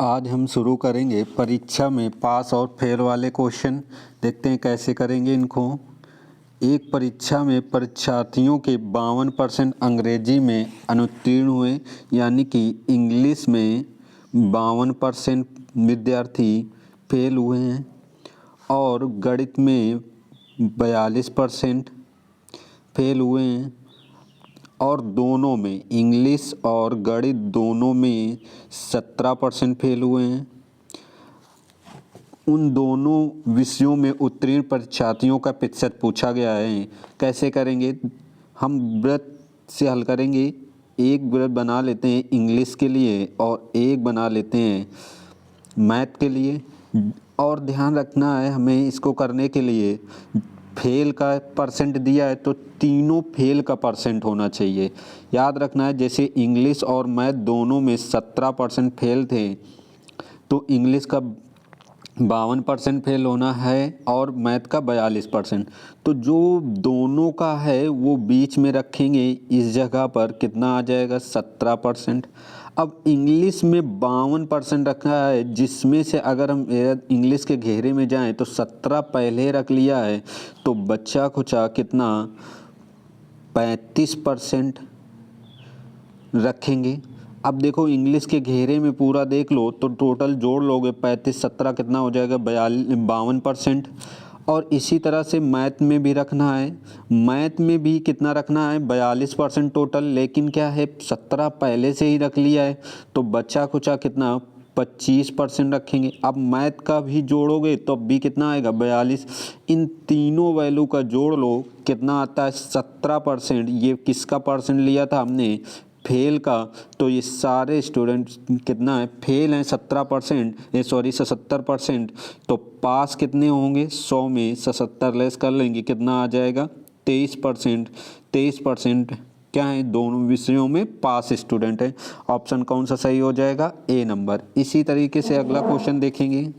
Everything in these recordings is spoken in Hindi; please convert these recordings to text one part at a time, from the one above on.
आज हम शुरू करेंगे परीक्षा में पास और फेल वाले क्वेश्चन। देखते हैं कैसे करेंगे इनको। एक परीक्षा में परीक्षार्थियों के 52% अंग्रेजी में अनुत्तीर्ण हुए, यानी कि इंग्लिश में 52% विद्यार्थी फेल हुए हैं और गणित में 42% फेल हुए हैं और दोनों में इंग्लिश और गणित दोनों में 17% फेल हुए हैं। उन दोनों विषयों में उत्तीर्ण परीक्षार्थियों का प्रतिशत पूछा गया है। कैसे करेंगे? हम वृत्त से हल करेंगे। एक वृत्त बना लेते हैं इंग्लिश के लिए और एक बना लेते हैं मैथ के लिए। और ध्यान रखना है हमें इसको करने के लिए, फेल का परसेंट दिया है तो तीनों फेल का परसेंट होना चाहिए। याद रखना है, जैसे इंग्लिश और मैथ दोनों में 17% फेल थे तो इंग्लिश का 52% फेल होना है और मैथ का 42%। तो जो दोनों का है वो बीच में रखेंगे, इस जगह पर कितना आ जाएगा 17%। अब इंग्लिश में 52% रखा है, जिसमें से अगर हम इंग्लिश के घेरे में जाएं तो 17 पहले रख लिया है तो बच्चा खुचा कितना 35% रखेंगे। अब देखो इंग्लिश के घेरे में पूरा देख लो तो टोटल जोड़ लोगे 35 17 कितना हो जाएगा 52%। और इसी तरह से मैथ में भी रखना है। मैथ में भी कितना रखना है 42% टोटल, लेकिन क्या है 17 पहले से ही रख लिया है तो बच्चा कुचा कितना 25% रखेंगे। अब मैथ का भी जोड़ोगे तो अब भी कितना आएगा 42। इन तीनों वैल्यू का जोड़ लो कितना आता है 17%। ये किसका परसेंट लिया था हमने? फेल का। तो ये सारे स्टूडेंट कितना है फेल हैं 17%, 77%। तो पास कितने होंगे 100 में 77 लेस कर लेंगे कितना आ जाएगा 23%। 23% क्या है दोनों विषयों में पास स्टूडेंट है। ऑप्शन कौन सा सही हो जाएगा? ए नंबर। इसी तरीके से अगला क्वेश्चन देखेंगे।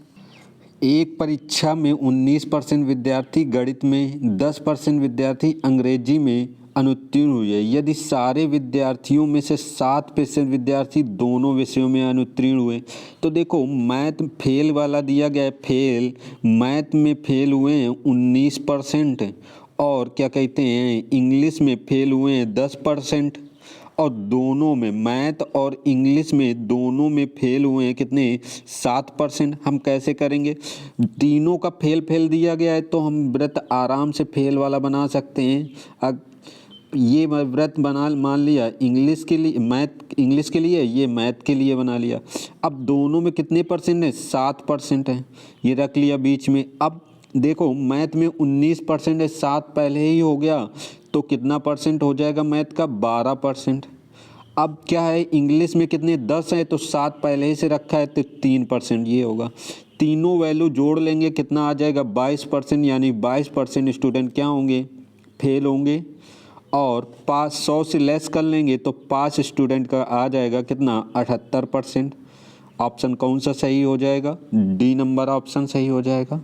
एक परीक्षा में 19% विद्यार्थी गणित में, 10% विद्यार्थी अंग्रेजी में अनुत्तीर्ण हुए। यदि सारे विद्यार्थियों में से 7% विद्यार्थी दोनों विषयों में अनुत्तीर्ण हुए तो देखो मैथ फेल वाला दिया गया है, फेल मैथ में फेल हुए हैं 19% और क्या कहते हैं इंग्लिश में फेल हुए हैं 10% और दोनों में मैथ और इंग्लिश में दोनों में फेल हुए हैं कितने 7%। हम कैसे करेंगे? तीनों का फेल फेल दिया गया है तो हम व्रत आराम से फेल वाला बना सकते हैं। ये व्रत बना मान लिया इंग्लिश के लिए, मैथ इंग्लिश के लिए, ये मैथ के लिए बना लिया। अब दोनों में कितने परसेंट है 7% है, ये रख लिया बीच में। अब देखो मैथ में 19% है, 7 पहले ही हो गया तो कितना परसेंट हो जाएगा मैथ का 12%। अब क्या है इंग्लिश में कितने 10 है तो 7 पहले ही से रखा है तो 3% ये होगा। तीनों वैल्यू जोड़ लेंगे कितना आ जाएगा 22%, यानी 22% स्टूडेंट क्या होंगे फेल होंगे। और पास 100 से लेस कर लेंगे तो पास स्टूडेंट का आ जाएगा कितना 78%। ऑप्शन कौन सा सही हो जाएगा? डी नंबर ऑप्शन सही हो जाएगा।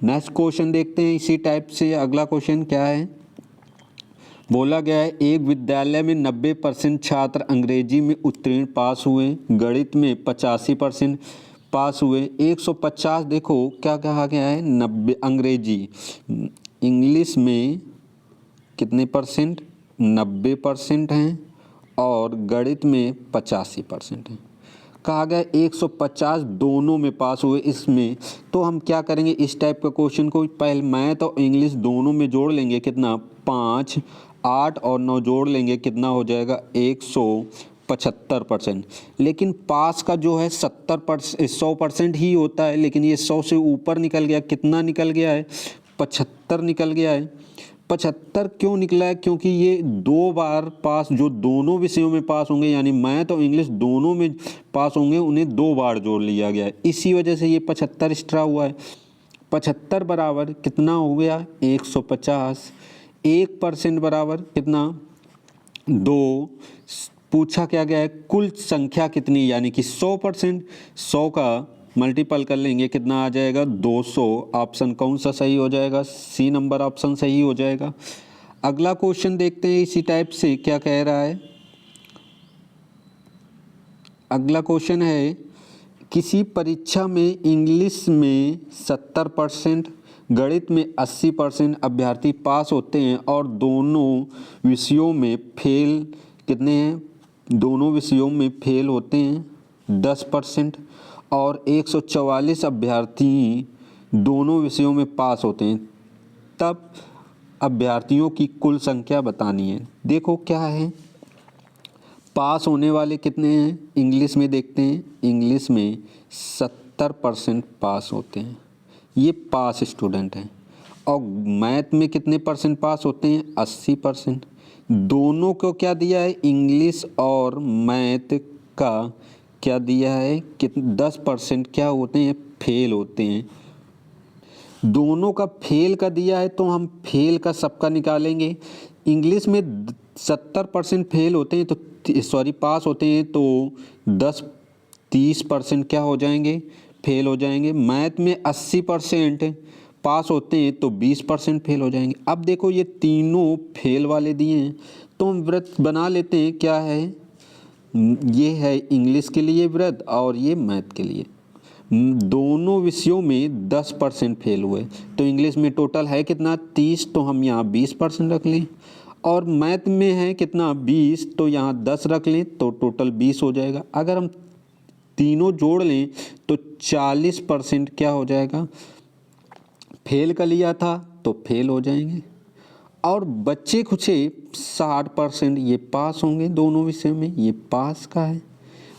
नेक्स्ट क्वेश्चन देखते हैं इसी टाइप से। अगला क्वेश्चन क्या है? बोला गया है एक विद्यालय में 90% छात्र अंग्रेजी में उत्तीर्ण पास हुए, गणित में 85% पास हुए। 150 देखो क्या कहा गया है 90 अंग्रेजी, इंग्लिश में कितने परसेंट 90% हैं और गणित में 85% हैं। कहा गया 150 दोनों में पास हुए इसमें। तो हम क्या करेंगे इस टाइप का क्वेश्चन को पहले मैथ और इंग्लिश दोनों में जोड़ लेंगे कितना 5, 8 और 9 जोड़ लेंगे कितना हो जाएगा 175%। लेकिन पास का जो है 100% ही होता है, लेकिन ये 100 से ऊपर निकल गया। कितना निकल गया है 75 निकल गया है। 75 क्यों निकला है? क्योंकि ये 2 बार पास, जो दोनों विषयों में पास होंगे यानी मैथ और इंग्लिश दोनों में पास होंगे, उन्हें 2 बार जोड़ लिया गया है, इसी वजह से ये 75 एक्स्ट्रा हुआ है। 75 बराबर कितना हो गया 150। 1% बराबर कितना 2। पूछा क्या गया है कुल संख्या कितनी, यानी कि 100%। 100 का मल्टीपल कर लेंगे कितना आ जाएगा 200। ऑप्शन कौन सा सही हो जाएगा? सी नंबर ऑप्शन सही हो जाएगा। अगला क्वेश्चन देखते हैं इसी टाइप से क्या कह रहा है। अगला क्वेश्चन है किसी परीक्षा में इंग्लिश में 70%, गणित में 80% अभ्यर्थी पास होते हैं और दोनों विषयों में फेल कितने हैं? दोनों विषयों में फेल होते हैं 10% और 144 अभ्यर्थी दोनों विषयों में पास होते हैं। तब अभ्यर्थियों की कुल संख्या बतानी है। देखो क्या है, पास होने वाले कितने हैं? इंग्लिश में देखते हैं, इंग्लिश में 70% पास होते हैं, ये पास स्टूडेंट हैं। और मैथ में कितने परसेंट पास होते हैं? 80%। दोनों को क्या दिया है? इंग्लिश और मैथ का क्या दिया है? 10% क्या होते हैं? फेल होते हैं। दोनों का फेल का दिया है तो हम फेल का सबका निकालेंगे। इंग्लिश में 70% फेल होते हैं तो पास होते हैं तो 30% क्या हो जाएंगे? फेल हो जाएंगे। मैथ में 80% पास होते हैं तो 20% फेल हो जाएंगे। अब देखो ये तीनों फेल वाले दिए हैं तो हम व्रत बना लेते हैं। क्या है? ये है इंग्लिश के लिए व्रत और ये मैथ के लिए। दोनों विषयों में 10% फेल हुए तो इंग्लिश में टोटल है कितना? 30, तो हम यहाँ 20% रख लें। और मैथ में है कितना? 20, तो यहाँ 10 रख लें तो टोटल 20 हो जाएगा। अगर हम तीनों जोड़ लें तो 40% क्या हो जाएगा? फेल का लिया था तो फेल हो जाएंगे। और बच्चे कुछे 60% ये पास होंगे दोनों विषयों में, ये पास का है।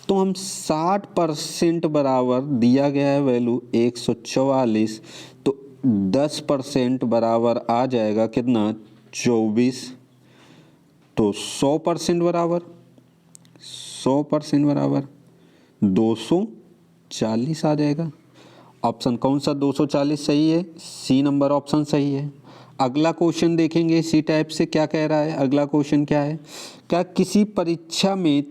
तो हम 60% बराबर दिया गया है वैल्यू 144, तो 10% बराबर आ जाएगा कितना? 24। तो 100% बराबर 240 आ जाएगा। ऑप्शन कौन सा 240 सही है? सी नंबर ऑप्शन सही है। अगला क्वेश्चन देखेंगे इसी टाइप से क्या कह रहा है। अगला क्वेश्चन क्या है? क्या किसी परीक्षा में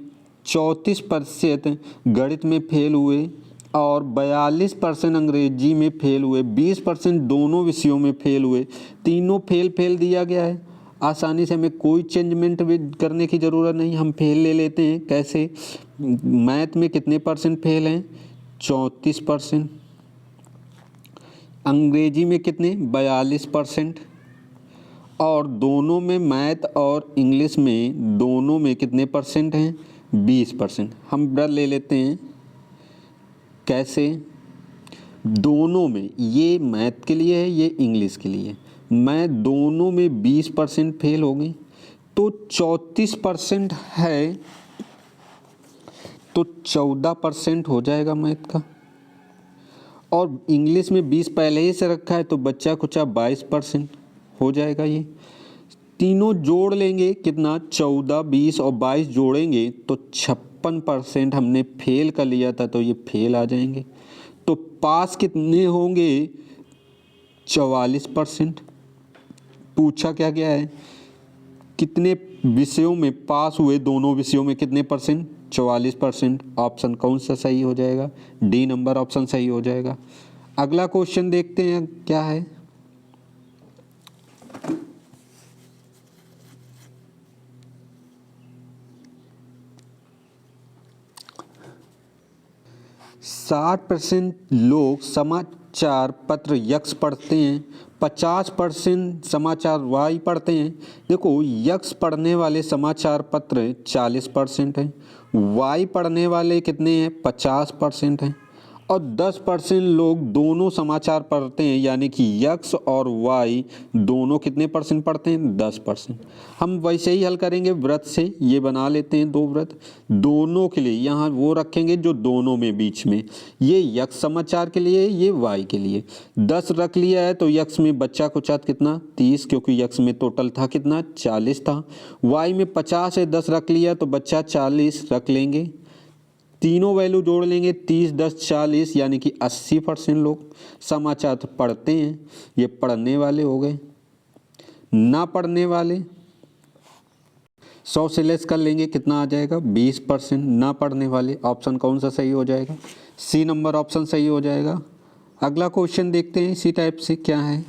34% गणित में फेल हुए और 42% अंग्रेजी में फेल हुए, 20% दोनों विषयों में फेल हुए, तीनों फेल दिया गया है। आसानी से हमें कोई चेंजमेंट भी करने की ज़रूरत नहीं, हम फेल ले लेते हैं। कैसे? मैथ में कितने परसेंट फेल हैं? 34%। अंग्रेजी में कितने? 42%। और दोनों में मैथ और इंग्लिश में दोनों में कितने परसेंट हैं? 20%। हम ब्रर ले लेते हैं। कैसे? दोनों में, ये मैथ के लिए है, ये इंग्लिश के लिए। मैं दोनों में 20% फेल हो गई तो 34% है तो 14% हो जाएगा मैथ का। और इंग्लिश में 20 पहले ही से रखा है तो बच्चा कुचा 22% हो जाएगा। ये तीनों जोड़ लेंगे कितना? 14, 20 और 22 जोड़ेंगे तो 56% हमने फेल का लिया था तो ये फेल आ जाएंगे। तो पास कितने होंगे? 44%। पूछा क्या गया है? कितने विषयों में पास हुए? दोनों विषयों में कितने परसेंट? 44%। ऑप्शन कौन सा सही हो जाएगा? डी नंबर ऑप्शन सही हो जाएगा। अगला क्वेश्चन देखते हैं क्या है। साठ % लोग समाचार पत्र यक्स पढ़ते हैं, 50% समाचार वाई पढ़ते हैं। देखो यक्स पढ़ने वाले समाचार पत्र 40% हैं, वाई पढ़ने वाले कितने हैं? 50% हैं। और 10% लोग दोनों समाचार पढ़ते हैं, यानी कि यक्स और वाई दोनों कितने परसेंट पढ़ते हैं? 10%। हम वैसे ही हल करेंगे व्रत से। ये बना लेते हैं दो व्रत दोनों के लिए। यहाँ वो रखेंगे जो दोनों में बीच में, ये यक्स समाचार के लिए, ये वाई के लिए। 10 रख लिया है तो यक्स में बच्चा कुचा कितना? 30, क्योंकि यक्स में टोटल था कितना? 40 था। वाई में 50 है, 10 रख लिया तो बच्चा 40 रख लेंगे। तीनों वैल्यू जोड़ लेंगे, 30, 10, 40, यानी कि 80% लोग समाचार पढ़ते हैं। ये पढ़ने वाले हो गए। ना पढ़ने वाले 100 से लेस कर लेंगे, कितना आ जाएगा? 20%। ना पढ़ने वाले ऑप्शन कौन सा सही हो जाएगा? सी नंबर ऑप्शन सही हो जाएगा। अगला क्वेश्चन देखते हैं इसी टाइप से क्या है।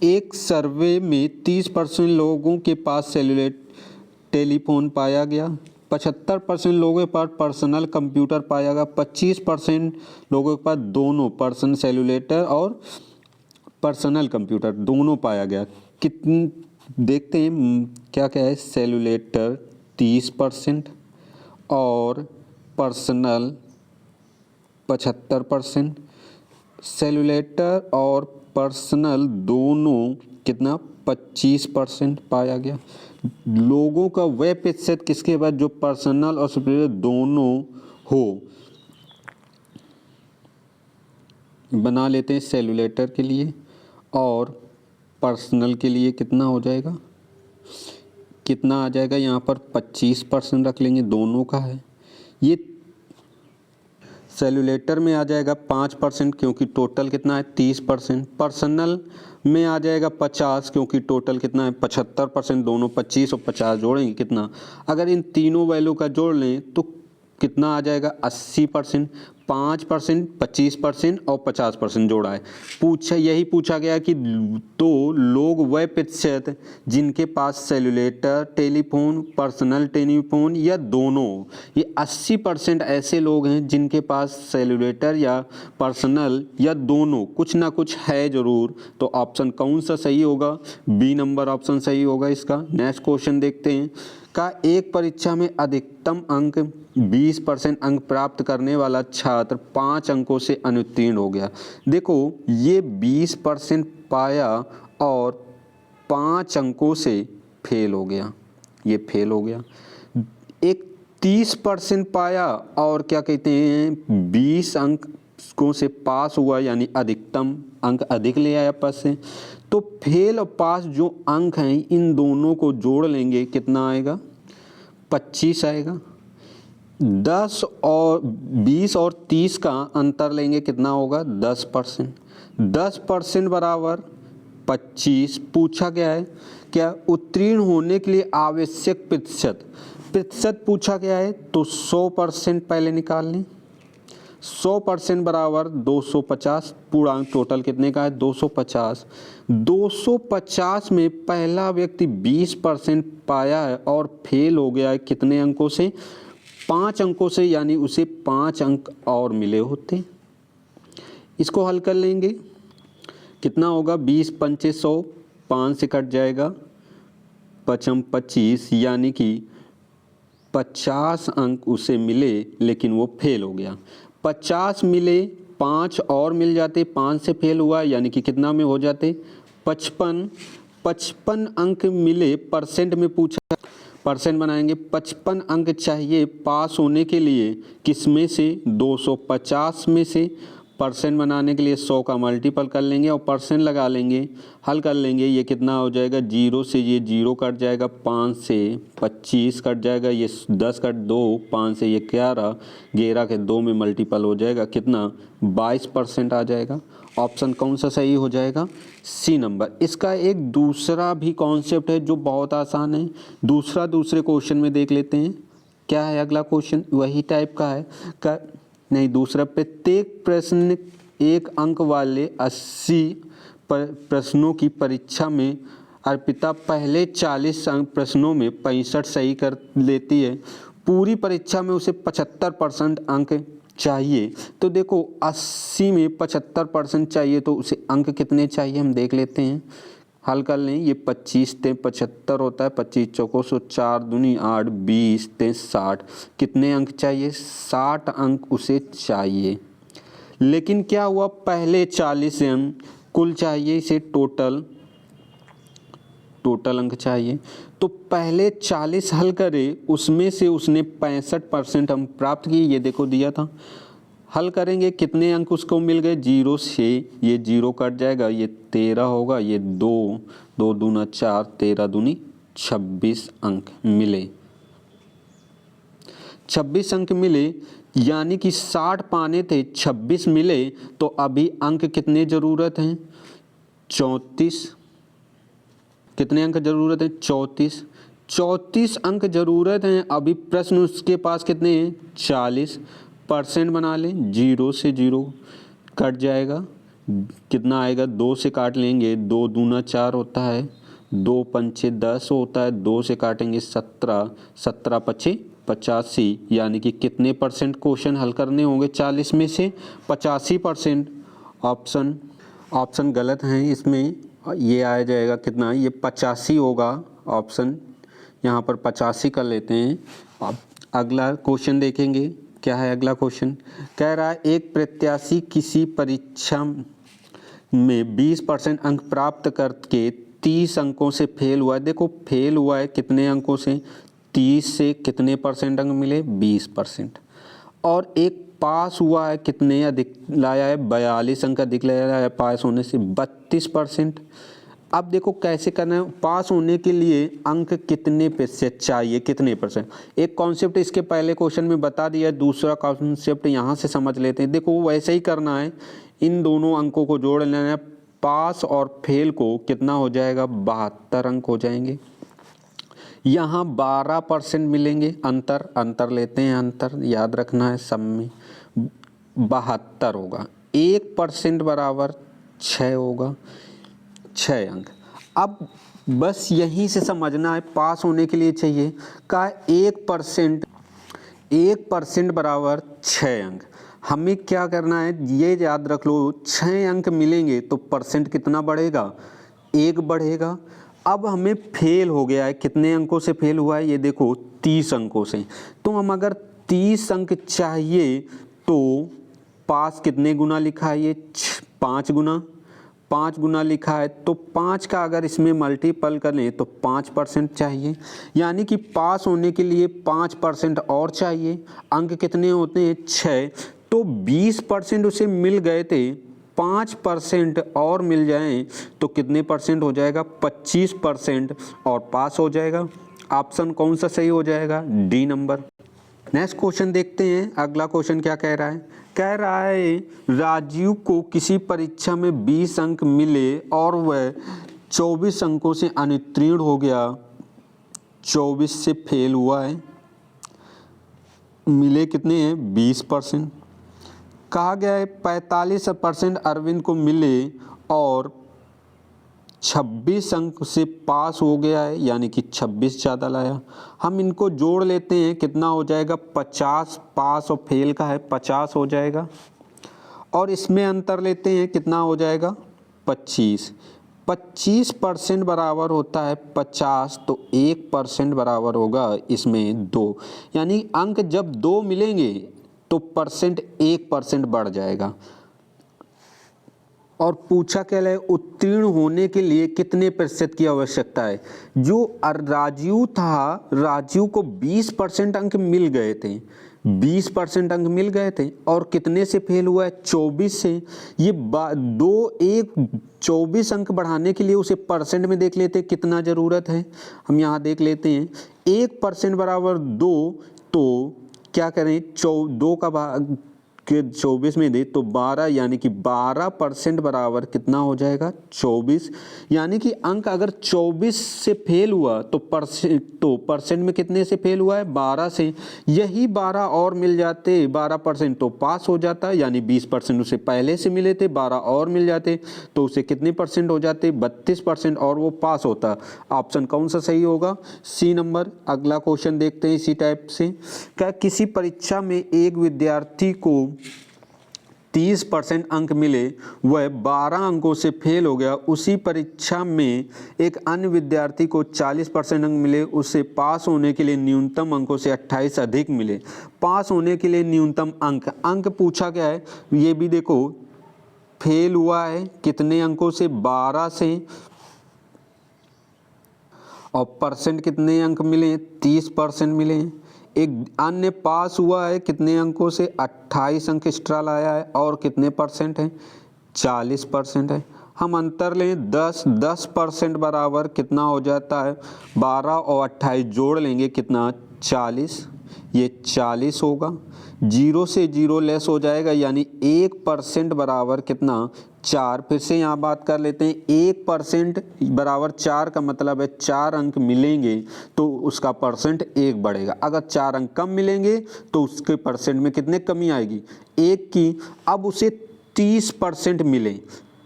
एक सर्वे में 30% लोगों के पास सेलुलर टेलीफोन पाया गया, 75% लोगों के पास पर्सनल कंप्यूटर पाया गया, 25% लोगों के पास दोनों पर्सनल सेलुलेटर और पर्सनल कंप्यूटर दोनों पाया गया। कितन देखते हैं क्या क्या है। सेलुलेटर 30% और पर्सनल 75%। सेलुलेटर और पर्सनल दोनों कितना 25% पाया गया। लोगों का वह प्रतिशत किसके बाद जो पर्सनल और सुपीरियर दोनों हो, बना लेते हैं सेलुलेटर के लिए और पर्सनल के लिए कितना हो जाएगा, कितना आ जाएगा यहाँ पर 25% रख लेंगे, दोनों का है। ये सेलुलेटर में आ जाएगा 5% क्योंकि टोटल कितना है 30%। पर्सनल में आ जाएगा 50 क्योंकि टोटल कितना है 75%। दोनों 25 और 50 जोड़ेंगे कितना, अगर इन तीनों वैल्यू का जोड़ लें तो कितना आ जाएगा 80%। 5%, 25% और 50% जोड़ा है। यही पूछा गया कि तो लोग वह प्रतिशत जिनके पास सेलुलेटर टेलीफोन, पर्सनल टेलीफोन या दोनों, ये 80% ऐसे लोग हैं जिनके पास सेलुलेटर या पर्सनल या दोनों कुछ ना कुछ है ज़रूर। तो ऑप्शन कौन सा सही होगा, बी नंबर ऑप्शन सही होगा इसका। नेक्स्ट क्वेश्चन देखते हैं। का एक परीक्षा में अधिकतम अंक 20% अंक प्राप्त करने वाला छात्र 5 अंकों से अनुत्तीर्ण हो गया। देखो ये 20% पाया और 5 अंकों से फेल हो गया, ये फेल हो गया। एक 30% पाया और क्या कहते हैं 20 अंकों से पास हुआ, यानी अधिकतम अंक अधिक ले आया पास से। तो फेल और पास जो अंक हैं इन दोनों को जोड़ लेंगे कितना आएगा 25 आएगा। 10 और 20 और 30 का अंतर लेंगे कितना होगा 10%। 10% बराबर 25। पूछा गया है क्या उत्तीर्ण होने के लिए आवश्यक प्रतिशत, प्रतिशत पूछा गया है तो 100% पहले निकाल लें। 100% बराबर 250। पूर्णांक टोटल कितने का है 250। 250 में पहला व्यक्ति 20% पाया है और फेल हो गया है कितने अंकों से 5 अंकों से, यानी उसे 5 अंक और मिले होते। इसको हल कर लेंगे कितना होगा 20 पंचे 100, 5 से कट जाएगा 5 25, यानी कि 50 अंक उसे मिले लेकिन वो फेल हो गया। 50 मिले 5 और मिल जाते, 5 से फेल हुआ यानी कि कितना में हो जाते 55। 55 अंक मिले, परसेंट में पूछा, परसेंट बनाएंगे। 55 अंक चाहिए पास होने के लिए, किस में से 250 में से। परसेंट बनाने के लिए 100 का मल्टीपल कर लेंगे और परसेंट लगा लेंगे, हल कर लेंगे। ये कितना हो जाएगा 0 से ये 0 कट जाएगा, 5 से 25 कट जाएगा, ये 10 कट 2, 5 से ये 11, 11 के 2 में मल्टीपल हो जाएगा कितना 22% आ जाएगा। ऑप्शन कौन सा सही हो जाएगा सी नंबर। इसका एक दूसरा भी कॉन्सेप्ट है जो बहुत आसान है, दूसरे क्वेश्चन में देख लेते हैं। क्या है अगला क्वेश्चन, वही टाइप का है नहीं दूसरा। प्रत्येक प्रश्न 1 अंक वाले 80 प्रश्नों की परीक्षा में अर्पिता पहले 40 प्रश्नों में 65 सही कर लेती है। पूरी परीक्षा में उसे 75% अंक चाहिए। तो देखो 80 में 75% चाहिए तो उसे अंक कितने चाहिए हम देख लेते हैं, हल कर लें। ये 25 ते 75 होता है, 25 चौको 4 दूनी 8, 20 ते 60, कितने अंक चाहिए 60 अंक उसे चाहिए। लेकिन क्या हुआ पहले 40 अंक कुल चाहिए इसे, टोटल अंक चाहिए। तो पहले 40 हल करे, उसमें से उसने 65% हम प्राप्त किए, ये देखो दिया था। हल करेंगे कितने अंक उसको मिल गए, 0 से ये 0 कट जाएगा, ये 13 होगा, ये 2 दूना 4, 13 दूनी 26 अंक मिले। 26 अंक मिले यानी कि 60 पाने थे, 26 मिले, तो अभी अंक कितने ज़रूरत हैं 34। कितने अंक ज़रूरत है 34 अंक ज़रूरत हैं। अभी प्रश्न उसके पास कितने हैं 40। परसेंट बना लें, 0 से 0 कट जाएगा, कितना आएगा 2 से काट लेंगे, 2 दूना 4 होता है, 2 पंचे 10 होता है, 2 से काटेंगे 17, 17 पचे 85 यानी कि कितने परसेंट क्वेश्चन हल करने होंगे 40 में से 85%। ऑप्शन गलत हैं, इसमें ये आ जाएगा कितना, ये 85 होगा ऑप्शन, यहाँ पर 85 कर लेते हैं। अब अगला क्वेश्चन देखेंगे क्या है। अगला क्वेश्चन कह रहा है एक प्रत्याशी किसी परीक्षा में 20% अंक प्राप्त करके 30 अंकों से फेल हुआ है। देखो फेल हुआ है कितने अंकों से, 30 से कितने परसेंट अंक मिले, 20%। और एक पास हुआ है, कितने अधिक लाया है, 42 अंक अधिक लाया है पास होने से, 32%। अब देखो कैसे करना है, पास होने के लिए अंक कितने प्रतिशत चाहिए, कितने परसेंट। एक कॉन्सेप्ट इसके पहले क्वेश्चन में बता दिया है, दूसरा कॉन्सेप्ट यहाँ से समझ लेते हैं। देखो वैसे ही करना है, इन दोनों अंकों को जोड़ लेना है। पास और फेल को कितना हो जाएगा, 72 अंक हो जाएंगे। यहाँ 12% मिलेंगे, अंतर लेते हैं, अंतर याद रखना है, सब में 72 होगा। 1% बराबर 6 होगा, 6 अंक। अब बस यहीं से समझना है, पास होने के लिए चाहिए का 1% बराबर 6 अंक। हमें क्या करना है, ये याद रख लो, 6 अंक मिलेंगे तो परसेंट कितना बढ़ेगा, 1 बढ़ेगा। अब हमें फेल हो गया है, कितने अंकों से फेल हुआ है, ये देखो 30 अंकों से। तो हम अगर 30 अंक चाहिए तो पास कितने गुना लिखा है, ये 5 गुना लिखा है। तो 5 का अगर इसमें मल्टीपल करें तो 5% चाहिए, यानी कि पास होने के लिए 5% और चाहिए। अंक कितने होते हैं, 6। तो 20% उसे मिल गए थे, 5% और मिल जाएं तो कितने परसेंट हो जाएगा, 25% और पास हो जाएगा। ऑप्शन कौन सा सही हो जाएगा, डी नंबर। नेक्स्ट क्वेश्चन देखते हैं। अगला क्वेश्चन क्या कह रहा है, कह रहा है राजीव को किसी परीक्षा में 20 अंक मिले और वह 24 अंकों से अनुत्तीर्ण हो गया, 24 से फेल हुआ है। मिले कितने हैं, 20%। कहा गया है 45% अरविंद को मिले और 26 अंक से पास हो गया है, यानी कि 26 ज़्यादा लाया। हम इनको जोड़ लेते हैं, कितना हो जाएगा, 50। पास और फेल का है 50 हो जाएगा, और इसमें अंतर लेते हैं, कितना हो जाएगा, 25। 25% बराबर होता है 50, तो 1% बराबर होगा इसमें 2, यानी अंक जब 2 मिलेंगे तो परसेंट 1% बढ़ जाएगा। और पूछा क्या है, उत्तीर्ण होने के लिए कितने प्रतिशत की आवश्यकता है। जो राजीव था, राजीव को 20% अंक मिल गए थे, 20% अंक मिल गए थे, और कितने से फेल हुआ है, 24 से। ये 24 अंक बढ़ाने के लिए उसे परसेंट में देख लेते कितना ज़रूरत है। हम यहाँ देख लेते हैं, 1% बराबर 2, तो क्या करें, 2 का भाग के 24 में दे तो 12, यानी कि 12% बराबर कितना हो जाएगा, 24। यानी कि अंक अगर 24 से फेल हुआ तो परसेंट में कितने से फेल हुआ है, 12 से। यही 12 और मिल जाते, 12% तो पास हो जाता, यानी 20% उसे पहले से मिले थे, 12 और मिल जाते तो उसे कितने परसेंट हो जाते, 32%, और वो पास होता। ऑप्शन कौन सा सही होगा, सी नंबर। अगला क्वेश्चन देखते हैं इसी टाइप से। क्या किसी परीक्षा में एक विद्यार्थी को 30% अंक मिले, वह 12 अंकों से फेल हो गया। उसी परीक्षा में एक अन्य विद्यार्थी को 40% अंक मिले, उसे पास होने के लिए न्यूनतम अंकों से 28 अधिक मिले। पास होने के लिए न्यूनतम अंक पूछा गया है, ये भी देखो फेल हुआ है कितने अंकों से, 12 से, और परसेंट कितने अंक मिले, 30% मिले। एक अन्य पास हुआ है कितने अंकों से, 28 अंक एक्स्ट्रा लाया है, और कितने परसेंट है, 40% है। हम अंतर लें, 10% बराबर कितना हो जाता है, 12 और 28 जोड़ लेंगे कितना, 40। ये 40 होगा, 0 से 0 लेस हो जाएगा, यानी 1% बराबर कितना, 4। फिर से यहाँ बात कर लेते हैं, 1% बराबर 4 का मतलब है 4 अंक मिलेंगे तो उसका परसेंट 1 बढ़ेगा। अगर 4 अंक कम मिलेंगे तो उसके परसेंट में कितने कमी आएगी, 1 की। अब उसे 30% मिले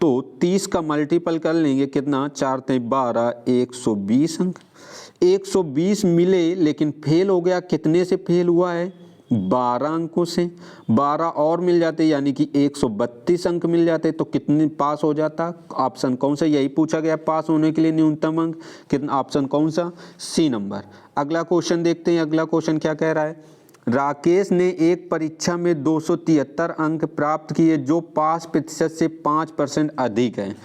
तो 30 का मल्टीपल कर लेंगे, कितना, 4 × 12, 120 अंक। 120 मिले लेकिन फेल हो गया, कितने से फेल हुआ है? 12 अंकों से। 12 और मिल जाते यानी कि 132 अंक मिल जाते तो कितने पास हो जाता? ऑप्शन कौन सा? यही पूछा गया पास होने के लिए न्यूनतम अंक कितना, ऑप्शन कौन सा? सी नंबर। अगला क्वेश्चन देखते हैं। अगला क्वेश्चन क्या कह रहा है? राकेश ने एक परीक्षा में 273 अंक प्राप्त किए जो पास प्रतिशत से 5% अधिक है।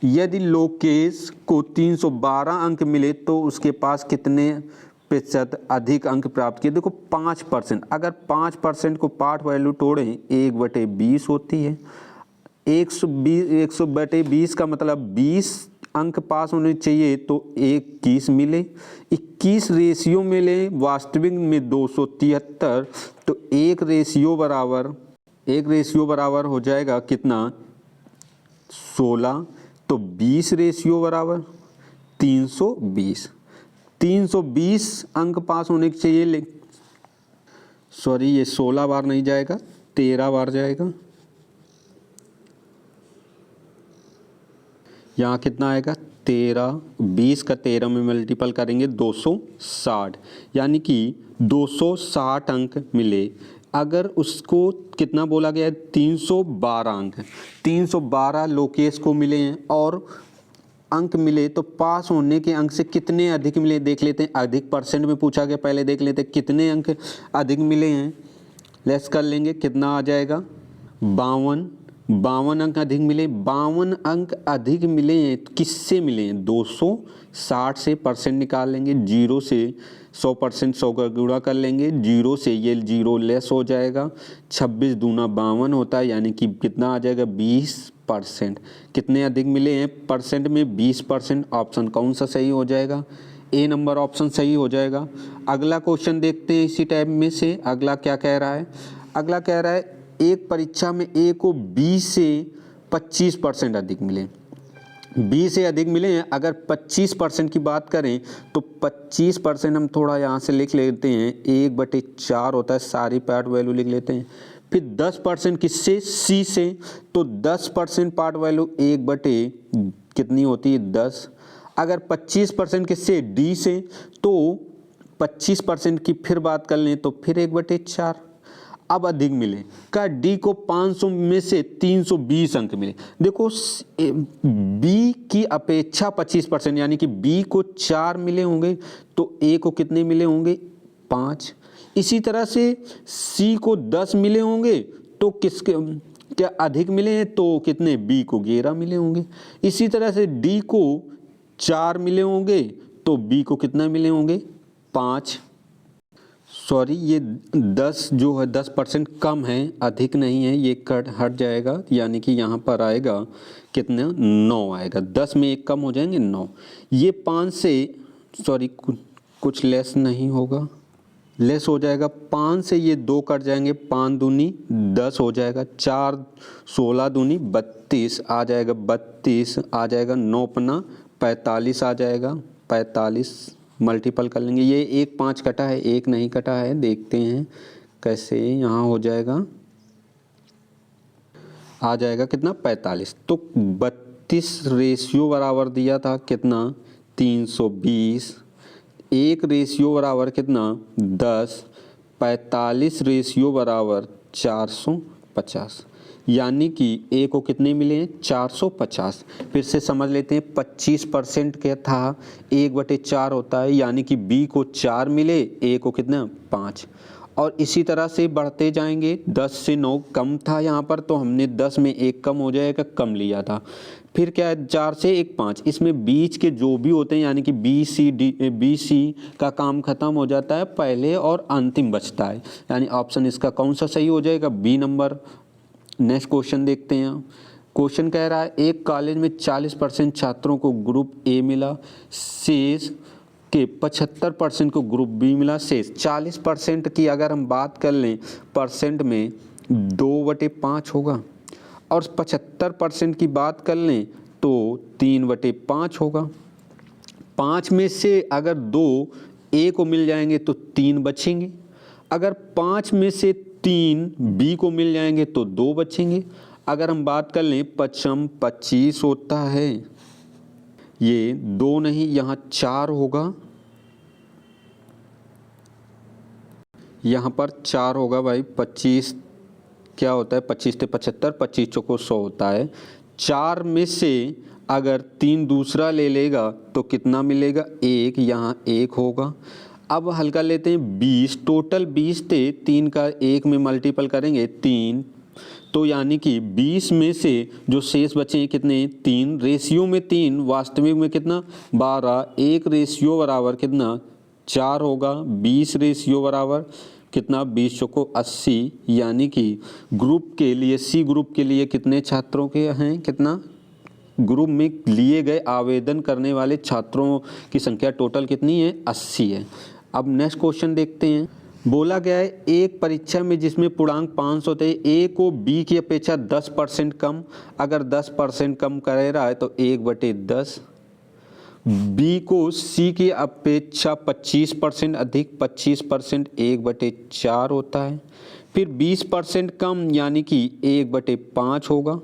यदि लोकेश को 312 अंक मिले तो उसके पास कितने प्रतिशत अधिक अंक प्राप्त किए? देखो 5%, अगर 5% को पार्ट वैल्यू तोड़ें 1/20 होती है। 100/20 का मतलब 20 अंक पास होने चाहिए तो 21 मिले, 21 रेशियो मिले, वास्तविक में 273, तो एक रेशियो बराबर हो जाएगा कितना? 16, तो 20 रेशियो बराबर 320। 320 अंक पास होने के चाहिए, सॉरी ये 16 बार नहीं जाएगा, 13 बार जाएगा। यहाँ कितना आएगा? 13, 20 का 13 में मल्टीपल करेंगे 260, यानी कि 260 अंक मिले। अगर उसको कितना बोला गया है? 312 अंक, 312 लोकेश को मिले हैं और अंक मिले तो पास होने के अंक से कितने अधिक मिले देख लेते हैं। अधिक परसेंट में पूछा गया, पहले देख लेते हैं कितने अंक अधिक मिले हैं। लेस कर लेंगे, कितना आ जाएगा? 52 अंक अधिक मिले। 52 अंक अधिक मिले हैं, किससे मिले हैं? 260 से परसेंट निकाल लेंगे, 0 से 100%, 100 का गुणा कर लेंगे, 0 से ये 0 लेस हो जाएगा। 26 दूना 52 होता है, यानी कि कितना आ जाएगा? 20%। कितने अधिक मिले हैं परसेंट में? 20%। ऑप्शन कौन सा सही हो जाएगा? ए नंबर ऑप्शन सही हो जाएगा। अगला क्वेश्चन देखते हैं इसी टाइप में से। अगला क्या कह रहा है? अगला कह रहा है एक परीक्षा में ए को 20 से 25% अधिक मिले। 20 से अधिक मिले हैं। अगर 25% की बात करें तो 25% हम थोड़ा यहाँ से लिख लेते हैं, 1/4 होता है, सारी पार्ट वैल्यू लिख लेते हैं। फिर 10% किससे? सी से, तो 10% पार्ट वैल्यू 1/ कितनी होती है? 10। अगर 25% किससे? डी से, तो 25% की फिर बात कर लें तो फिर 1/4। अब अधिक मिले का डी को 500 में से 320 अंक मिले। देखो बी की अपेक्षा 25%, यानी कि बी को 4 मिले होंगे तो ए को कितने मिले होंगे? 5। इसी तरह से सी को 10 मिले होंगे तो किसके क्या अधिक मिले हैं? तो कितने? बी को 11 मिले होंगे। इसी तरह से डी को 4 मिले होंगे तो बी को कितना मिले होंगे? 5। सॉरी ये 10 जो है 10% कम है, अधिक नहीं है, ये कट हट जाएगा, यानी कि यहाँ पर आएगा कितना? 9 आएगा। 10 में एक कम हो जाएंगे 9। ये 5 से सॉरी कुछ लेस नहीं होगा, लेस हो जाएगा। 5 से ये 2 कट जाएंगे, 5 दूनी 10 हो जाएगा, 4 16 दूनी 32 आ जाएगा, 32 आ जाएगा, 9 पन्ना 45 आ जाएगा, 45 मल्टीपल कर लेंगे। ये 1 5 कटा है, 1 नहीं कटा है, देखते हैं कैसे यहाँ हो जाएगा। आ जाएगा कितना? 45। तो 32 रेशियो बराबर दिया था कितना? 320। 1 रेशियो बराबर कितना? 10। 45 रेशियो बराबर 450, यानी कि ए को कितने मिले हैं? 450। फिर से समझ लेते हैं, 25% क्या था? 1/4 होता है, यानी कि बी को 4 मिले, ए को कितना? 5। और इसी तरह से बढ़ते जाएंगे। 10 से 9 कम था यहाँ पर, तो हमने 10 में 1 कम हो जाएगा, कम लिया था। फिर क्या है? 4 से 1 5। इसमें बीच के जो भी होते हैं, यानी कि बी सी का काम खत्म हो जाता है पहले और अंतिम बचता है, यानी ऑप्शन इसका कौन सा सही हो जाएगा? B number. नेक्स्ट क्वेश्चन देखते हैं। क्वेश्चन कह रहा है एक कॉलेज में 40% छात्रों को ग्रुप ए मिला, शेष के 75% को ग्रुप बी मिला। शेष 40% की अगर हम बात कर लें परसेंट में 2/5 होगा, और 75% की बात कर लें तो 3/5 होगा। 5 में से अगर 2 ए को मिल जाएंगे तो 3 बचेंगे। अगर 5 में से 3 बी को मिल जाएंगे तो 2 बचेंगे। अगर हम बात कर लें 55 25 होता है, ये 2 नहीं यहाँ 4 होगा, यहाँ पर 4 होगा भाई, 25 क्या होता है, 25 से 75, 25 चौको 100 होता है। 4 में से अगर 3 दूसरा ले लेगा तो कितना मिलेगा, 1, यहाँ 1 होगा। अब हल्का लेते हैं 20, टोटल 20 थे, 3 का 1 में मल्टीपल करेंगे 3, तो यानी कि 20 में से जो शेष बचे हैं कितने, 3, रेशियो में 3, वास्तविक में कितना 12, 1 रेशियो बराबर कितना 4 होगा, 20 रेशियो बराबर कितना 20 चौको 80, यानी कि ग्रुप के लिए, सी ग्रुप के लिए कितने छात्रों के हैं, कितना ग्रुप में लिए गए आवेदन करने वाले छात्रों की संख्या टोटल कितनी है, 80 है। अब नेक्स्ट क्वेश्चन देखते हैं। बोला गया है एक परीक्षा में जिसमें पूर्णांक 500 थे, ए को बी की अपेक्षा 10% कम, अगर 10% कम कर रहा है तो 1/10, बी को सी की अपेक्षा 25% अधिक, 25% 1/4 होता है। फिर 20% कम यानी कि 1/5 होगा।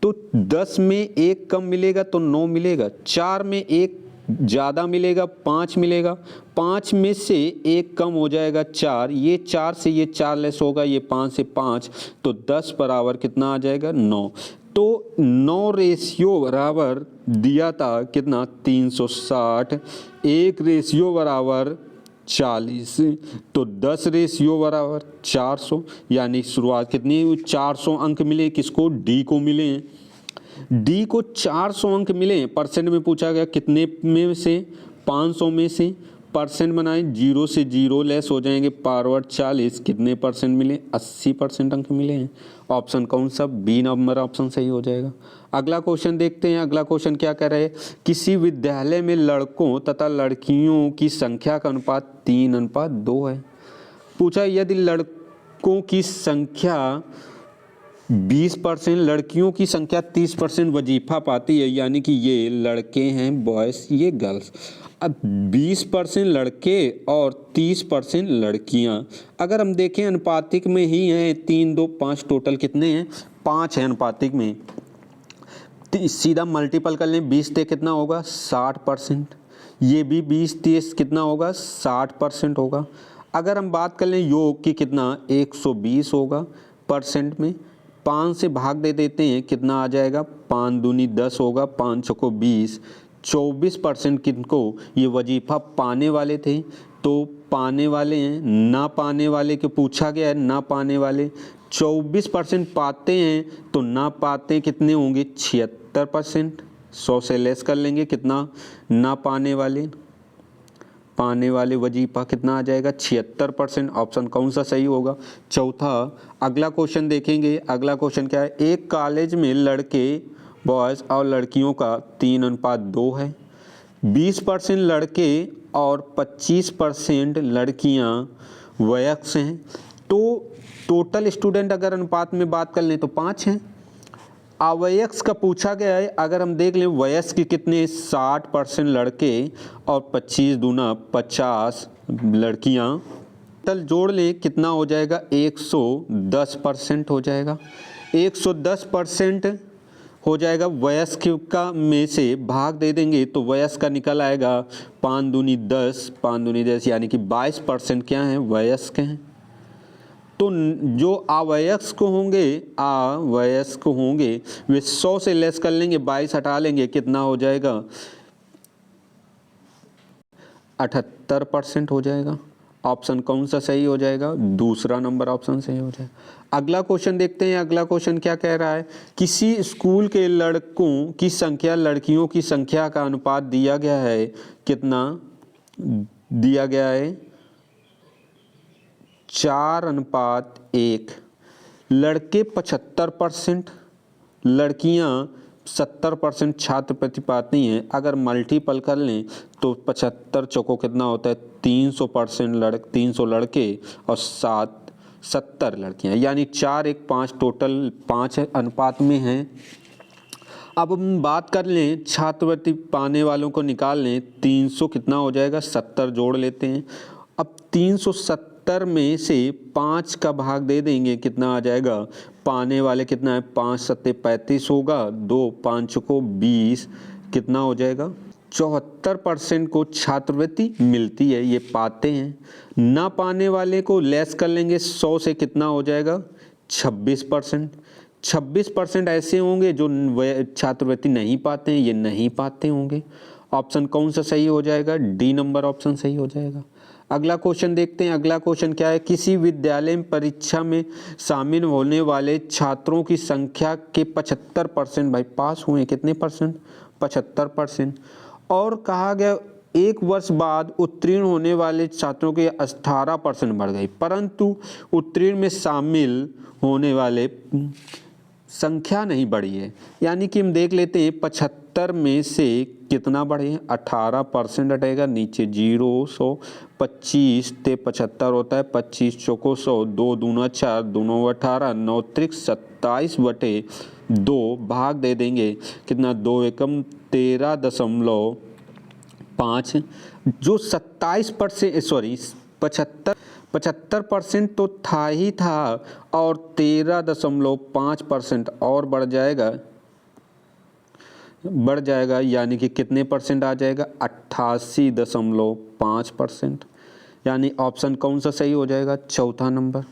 तो 10 में 1 कम मिलेगा तो 9 मिलेगा, 4 में 1 ज़्यादा मिलेगा 5 मिलेगा, 5 में से 1 कम हो जाएगा 4, ये 4 से ये 4 लेस होगा, ये 5 से 5, तो 10 बराबर कितना आ जाएगा 9। तो 9 रेशियो बराबर दिया था कितना 360, 1 रेशियो बराबर 40, तो 10 रेशियो बराबर 400, यानी शुरुआत कितनी 400 अंक मिले, किसको, डी को मिले हैं। डी को 400 अंक मिले, परसेंट में पूछा गया कितने में से, 500 में से, परसेंट बनाए 0 से 0 लेस हो जाएंगे, फॉरवर्ड 40, कितने परसेंट मिले, 80% अंक मिले हैं। ऑप्शन कौन सा, बी नंबर ऑप्शन सही हो जाएगा। अगला क्वेश्चन देखते हैं। अगला क्वेश्चन क्या कह रहे हैं, किसी विद्यालय में लड़कों तथा लड़कियों की संख्या का अनुपात 3:2 है। पूछा यदि लड़कों की संख्या 20%, लड़कियों की संख्या 30% वजीफा पाती है, यानी कि ये लड़के हैं बॉयज़, ये गर्ल्स। अब 20% लड़के और 30% लड़कियां, अगर हम देखें अनुपातिक में ही हैं, 3, 2, 5, टोटल कितने हैं, 5 हैं अनुपातिक में। सीधा मल्टीपल कर लें, 20 से कितना होगा 60%, ये भी 20 30 कितना होगा 60% होगा। अगर हम बात कर लें योग की, कितना 120 होगा परसेंट में, 5 से भाग दे देते हैं, कितना आ जाएगा 5 दूनी 10 होगा, 5 चौको 20, 24% किनको, ये वजीफा पाने वाले थे, तो पाने वाले हैं, ना पाने वाले के पूछा गया है, ना पाने वाले 24% पाते हैं, तो ना पाते कितने होंगे 76%, 100 से लेस कर लेंगे, कितना ना पाने वाले, पाने वाले वजीफा कितना आ जाएगा 76%। ऑप्शन कौन सा सही होगा, चौथा। अगला क्वेश्चन देखेंगे। अगला क्वेश्चन क्या है, एक कॉलेज में लड़के बॉयज़ और लड़कियों का 3:2 है, 20% लड़के और 25% लड़कियां वयस्क हैं, तो टोटल स्टूडेंट अगर अनुपात में बात कर लें तो 5 हैं। अवयस्क का पूछा गया है, अगर हम देख लें वयस्क कितने 60% लड़के और 25 दूना 50 लड़कियां, टोटल जोड़ लें कितना हो जाएगा 110% हो जाएगा, 110% हो जाएगा। वयस्क का में से भाग दे देंगे तो वयस्क का निकल आएगा 5 दूनी 10, 5 दूनी 10, यानी कि 22% क्या हैं वयस्क हैं। तो जो अवयस्क होंगे वे 100 से लेस कर लेंगे, 22 हटा लेंगे, कितना हो जाएगा 78% हो जाएगा। ऑप्शन कौन सा सही हो जाएगा, दूसरा नंबर ऑप्शन सही हो जाएगा। अगला क्वेश्चन देखते हैं। अगला क्वेश्चन क्या कह रहा है, किसी स्कूल के लड़कों की संख्या लड़कियों की संख्या का अनुपात दिया गया है, कितना दिया गया है 4:1, लड़के 75%, लड़कियां 70% छात्र प्रतिपाती हैं। अगर मल्टीपल कर लें तो 75 चौको कितना होता है 300 लड़के और 70 लड़कियां, यानी 4:1 टोटल 5 अनुपात में हैं। अब हम बात कर लें छात्रवृत्ति पाने वालों को निकाल लें, 300 कितना हो जाएगा 70 जोड़ लेते हैं। अब 370 में से 5 का भाग दे देंगे, कितना आ जाएगा, पाने वाले कितना है 5 7 35 होगा, 2 5 को 20, कितना हो जाएगा 74% को छात्रवृत्ति मिलती है, ये पाते हैं। ना पाने वाले को लेस कर लेंगे, 100 से कितना हो जाएगा 26%। 26% ऐसे होंगे जो छात्रवृत्ति नहीं पाते हैं, ये नहीं पाते होंगे। ऑप्शन कौन सा सही हो जाएगा, डी नंबर ऑप्शन सही हो जाएगा। अगला क्वेश्चन देखते हैं। अगला क्वेश्चन क्या है, किसी विद्यालय में परीक्षा में शामिल होने वाले छात्रों की संख्या के 75% भाई पास हुए, कितने परसेंट 75%। और कहा गया एक वर्ष बाद उत्तीर्ण होने वाले छात्रों के 18% बढ़ गई, परंतु उत्तीर्ण में शामिल होने वाले संख्या नहीं बढ़ी है। यानी कि हम देख लेते हैं 75 में से कितना बढ़े हैं, 18% हटेगा, नीचे 0 100 25 ते 75 होता है, 25 चौको 100, 2 दूना 4, दूनो 18, 9 त्रिक 27/2 भाग दे देंगे कितना, 2 एकम 13.5। जो 27% सॉरी 75% तो था ही था, और 13.5% और बढ़ जाएगा, यानी कि कितने परसेंट आ जाएगा 88.5%। यानी ऑप्शन कौन सा सही हो जाएगा, चौथा नंबर।